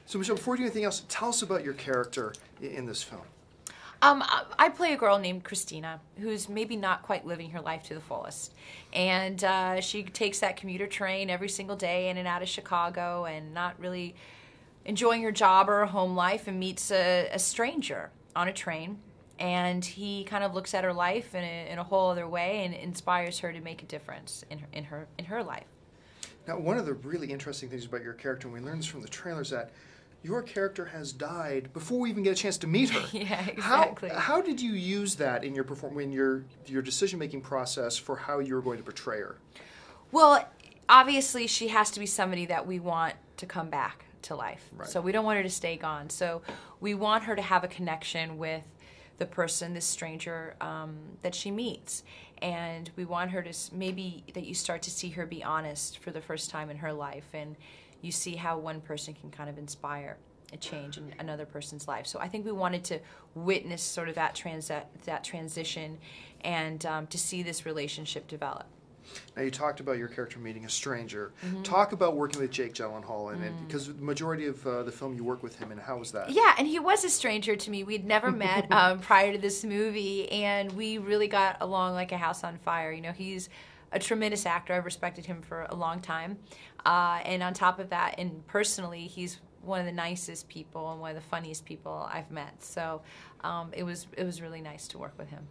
So Michelle, before we do anything else, tell us about your character in this film. I play a girl named Christina who's maybe not quite living her life to the fullest. And she takes that commuter train every single day in and out of Chicago and not really enjoying her job or her home life, and meets a stranger on a train. And he kind of looks at her life in a whole other way and inspires her to make a difference in her life. Now, one of the really interesting things about your character, and we learned this from the trailers, that your character has died before we even get a chance to meet her. Yeah, exactly. How did you use that in your decision-making process for how you were going to portray her? Well, obviously she has to be somebody that we want to come back to life. Right. So we don't want her to stay gone. So we want her to have a connection with the person, this stranger that she meets. And we want her to, maybe that you start to see her be honest for the first time in her life, and you see how one person can kind of inspire a change in another person's life. So I think we wanted to witness sort of that transition and to see this relationship develop. Now, you talked about your character meeting a stranger. Mm-hmm. Talk about working with Jake Gyllenhaal, and because the majority of the film you work with him, and how was that? Yeah, and he was a stranger to me. We'd never met prior to this movie, and we really got along like a house on fire. You know, he's a tremendous actor. I've respected him for a long time. And on top of that, and personally, he's one of the nicest people and one of the funniest people I've met. So it was really nice to work with him.